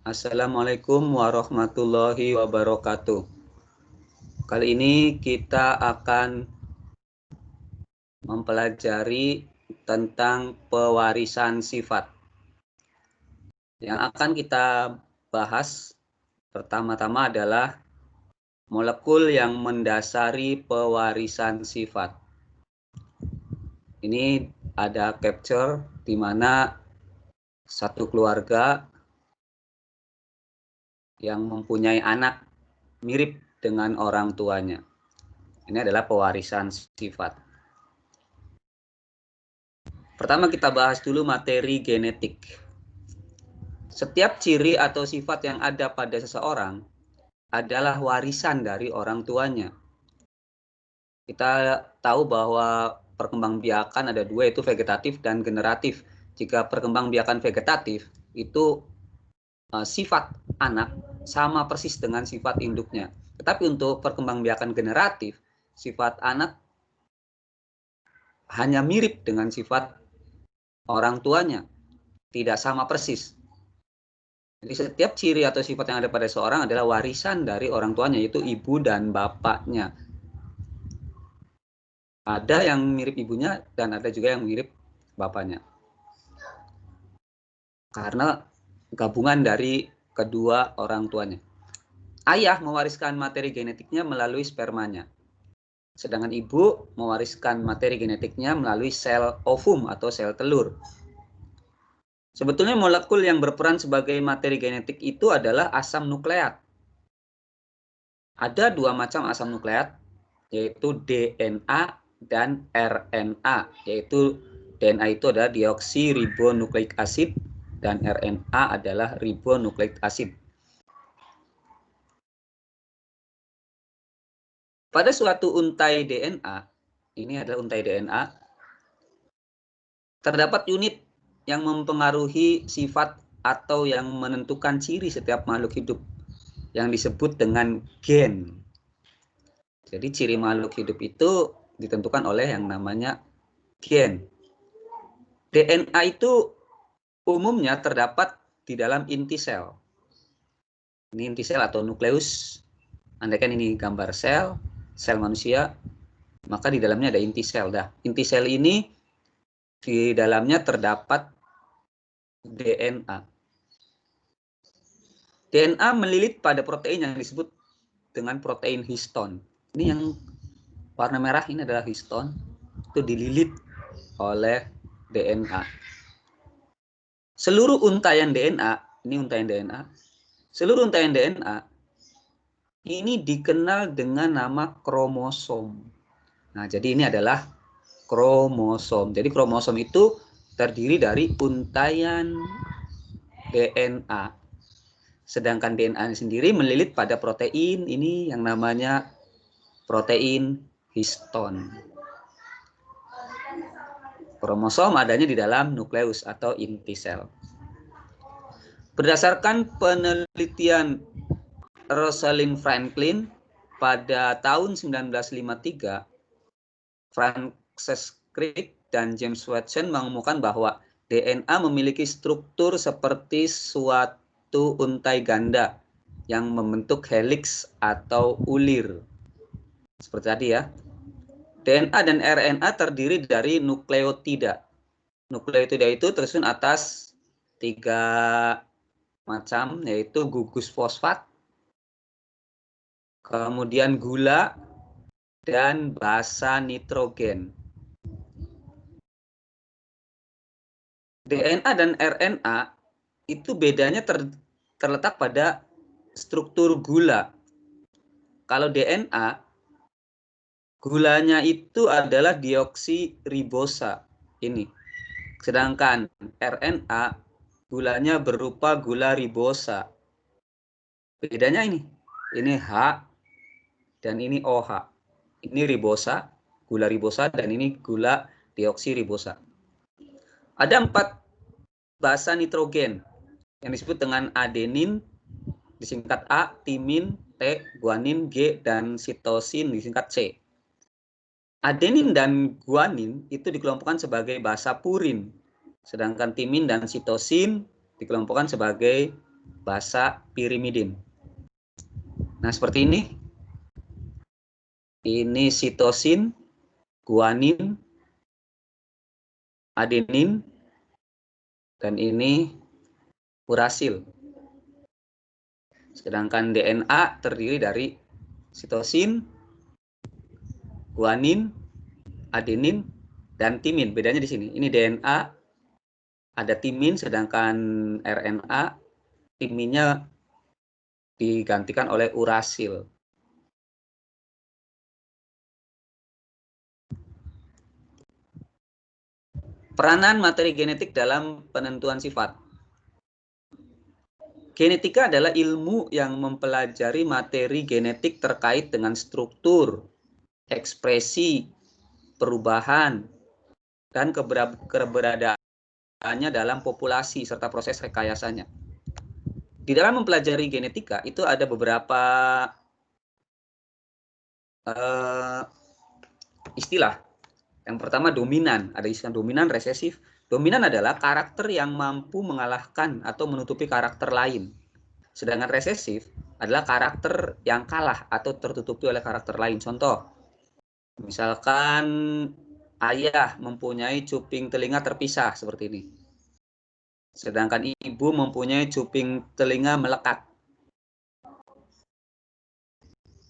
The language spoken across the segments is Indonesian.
Assalamualaikum warahmatullahi wabarakatuh. Kali ini kita akan mempelajari tentang pewarisan sifat. Yang akan kita bahas pertama-tama adalah molekul yang mendasari pewarisan sifat. Ini ada capture di mana satu keluarga yang mempunyai anak mirip dengan orang tuanya. Ini adalah pewarisan sifat. Pertama kita bahas dulu materi genetik. Setiap ciri atau sifat yang ada pada seseorang adalah warisan dari orang tuanya. Kita tahu bahwa perkembangbiakan ada dua, yaitu vegetatif dan generatif. Jika perkembangbiakan vegetatif itu sifat anak sama persis dengan sifat induknya. Tetapi untuk perkembangbiakan generatif, sifat anak hanya mirip dengan sifat orang tuanya, tidak sama persis. Jadi setiap ciri atau sifat yang ada pada seorang adalah warisan dari orang tuanya, yaitu ibu dan bapaknya. Ada yang mirip ibunya dan ada juga yang mirip bapaknya. Karena gabungan dari kedua orang tuanya. Ayah mewariskan materi genetiknya melalui spermanya. Sedangkan ibu mewariskan materi genetiknya melalui sel ovum atau sel telur. Sebetulnya molekul yang berperan sebagai materi genetik itu adalah asam nukleat. Ada dua macam asam nukleat, yaitu DNA dan RNA. Yaitu DNA itu adalah deoksiribonukleik acid dan RNA adalah ribonukleik acid. Pada suatu untai DNA, ini adalah untai DNA, terdapat unit yang mempengaruhi sifat atau yang menentukan ciri setiap makhluk hidup yang disebut dengan gen. Jadi ciri makhluk hidup itu ditentukan oleh yang namanya gen. DNA itu umumnya terdapat di dalam inti sel. Ini inti sel atau nukleus. Andaikan ini gambar sel manusia, maka di dalamnya ada inti sel. Inti sel ini di dalamnya terdapat DNA. DNA melilit pada protein yang disebut dengan protein histon. Ini yang warna merah ini adalah histon, itu dililit oleh DNA. Seluruh untaian DNA, ini untaian DNA, seluruh untaian DNA ini dikenal dengan nama kromosom. Nah, jadi ini adalah kromosom. Jadi kromosom itu terdiri dari untaian DNA. Sedangkan DNA sendiri melilit pada protein ini yang namanya protein histon. Kromosom adanya di dalam nukleus atau inti sel. Berdasarkan penelitian Rosalind Franklin pada tahun 1953, Frances Crick dan James Watson menemukan bahwa DNA memiliki struktur seperti suatu untai ganda yang membentuk heliks atau ulir. Seperti tadi ya. DNA dan RNA terdiri dari nukleotida. Nukleotida itu tersusun atas 3 macam, yaitu gugus fosfat, kemudian gula, dan basa nitrogen. DNA dan RNA itu bedanya terletak pada struktur gula. Kalau DNA, gulanya itu adalah deoksiribosa ini. Sedangkan RNA, gulanya berupa gula ribosa. Bedanya ini H dan ini OH. Ini ribosa, gula ribosa, dan ini gula deoksiribosa. Ada 4 basa nitrogen yang disebut dengan adenin, disingkat A, timin, T, guanin, G, dan sitosin, disingkat C. Adenin dan guanin itu dikelompokkan sebagai basa purin, sedangkan timin dan sitosin dikelompokkan sebagai basa pirimidin. Nah, seperti ini. Ini sitosin, guanin, adenin, dan ini urasil. Sedangkan DNA terdiri dari sitosin, guanin, adenin, dan timin. Bedanya di sini. Ini DNA ada timin, sedangkan RNA timinnya digantikan oleh urasil. Peranan materi genetik dalam penentuan sifat. Genetika adalah ilmu yang mempelajari materi genetik terkait dengan struktur, ekspresi, perubahan, dan keberadaannya dalam populasi serta proses rekayasanya. Di dalam mempelajari genetika itu ada beberapa istilah. Yang pertama dominan, ada istilah dominan, resesif. Dominan adalah karakter yang mampu mengalahkan atau menutupi karakter lain. Sedangkan resesif adalah karakter yang kalah atau tertutupi oleh karakter lain. Contoh, misalkan ayah mempunyai cuping telinga terpisah seperti ini. Sedangkan ibu mempunyai cuping telinga melekat.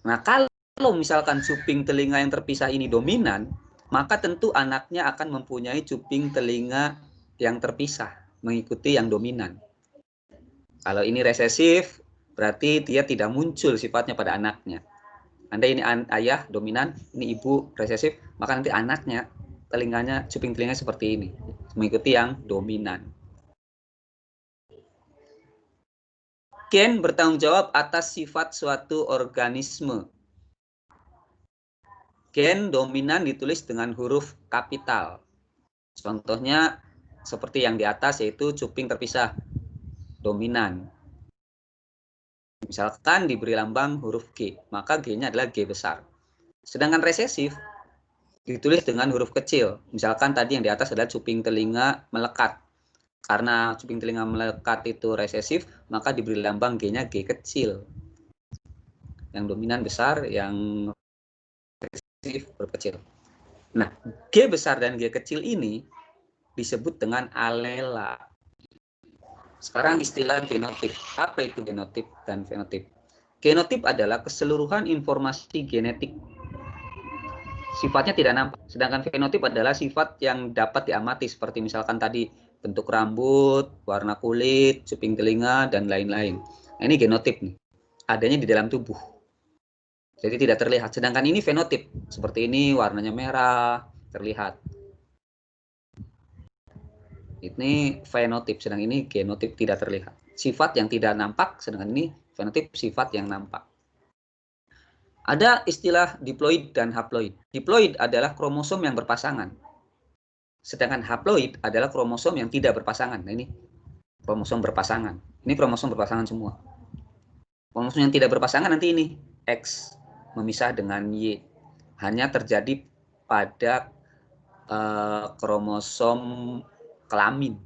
Nah, kalau misalkan cuping telinga yang terpisah ini dominan, maka tentu anaknya akan mempunyai cuping telinga yang terpisah, mengikuti yang dominan. Kalau ini resesif, berarti dia tidak muncul sifatnya pada anaknya. Anda ini ayah dominan, ini ibu resesif, maka nanti anaknya telinganya, cuping telinganya seperti ini, mengikuti yang dominan. Gen bertanggung jawab atas sifat suatu organisme. Gen dominan ditulis dengan huruf kapital. Contohnya seperti yang di atas, yaitu cuping terpisah, dominan. Misalkan diberi lambang huruf G, maka G-nya adalah G besar. Sedangkan resesif ditulis dengan huruf kecil. Misalkan tadi yang di atas adalah cuping telinga melekat. Karena cuping telinga melekat itu resesif, maka diberi lambang G-nya G kecil. Yang dominan besar, yang huruf kecil. Nah, G besar dan G kecil ini disebut dengan alela. Sekarang istilah genotip. Apa itu genotip dan fenotip? Genotip adalah keseluruhan informasi genetik. Sifatnya tidak nampak. Sedangkan fenotip adalah sifat yang dapat diamati, seperti misalkan tadi bentuk rambut, warna kulit, cuping telinga, dan lain-lain. Nah, ini genotip nih. Adanya di dalam tubuh. Jadi tidak terlihat. Sedangkan ini fenotip. Seperti ini warnanya merah, terlihat. Ini fenotip, sedang ini genotip tidak terlihat. Sifat yang tidak nampak, sedangkan ini fenotip sifat yang nampak. Ada istilah diploid dan haploid. Diploid adalah kromosom yang berpasangan. Sedangkan haploid adalah kromosom yang tidak berpasangan. Nah, ini kromosom berpasangan. Ini kromosom berpasangan semua. Kromosom yang tidak berpasangan nanti ini X memisah dengan Y. Hanya terjadi pada kromosom kelamin.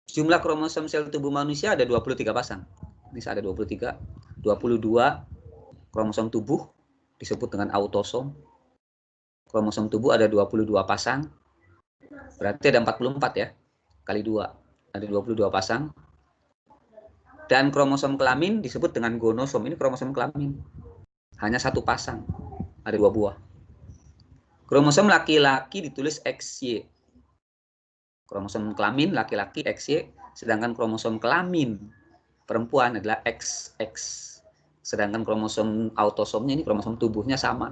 Jumlah kromosom sel tubuh manusia ada 23 pasang. Ini ada 23, 22 kromosom tubuh disebut dengan autosom. Kromosom tubuh ada 22 pasang. Berarti ada 44 ya. Kali 2. Ada 22 pasang. Dan kromosom kelamin disebut dengan gonosom. Ini kromosom kelamin. Hanya 1 pasang. Ada 2 buah. Kromosom laki-laki ditulis XY. Kromosom kelamin laki-laki XY, sedangkan kromosom kelamin perempuan adalah XX. Sedangkan kromosom autosomnya ini kromosom tubuhnya sama.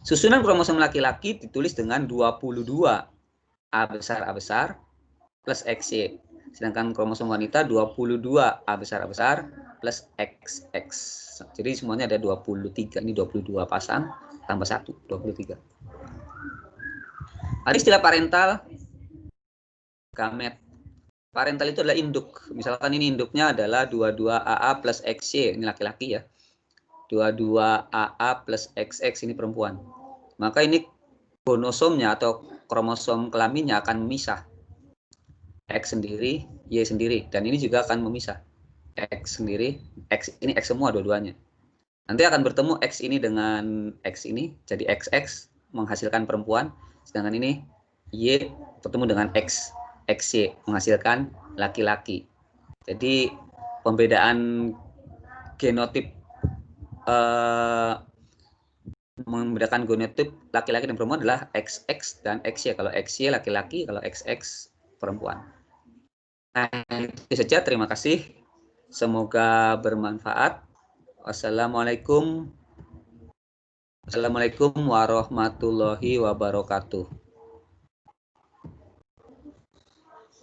Susunan kromosom laki-laki ditulis dengan 22 A besar plus XY. Sedangkan kromosom wanita 22 A besar plus XX. Jadi semuanya ada 23. Ini 22 pasang tambah 1, 23. Ada istilah parental, gamet. Parental itu adalah induk. Misalkan ini induknya adalah 22AA plus XY, ini laki-laki ya. 22AA plus XX ini perempuan. Maka ini gonosomnya atau kromosom kelaminnya akan memisah. X sendiri, Y sendiri. Dan ini juga akan memisah. X sendiri, X ini X semua dua-duanya. Nanti akan bertemu X ini dengan X ini, jadi XX menghasilkan perempuan. Sedangkan ini Y bertemu dengan XY menghasilkan laki-laki. Jadi pembedaan genotip membedakan genotip laki-laki dan perempuan adalah XX dan XY. Kalau XY laki-laki, kalau XX perempuan. Nah, itu saja. Terima kasih. Semoga bermanfaat. Wassalamualaikum warahmatullahi wabarakatuh.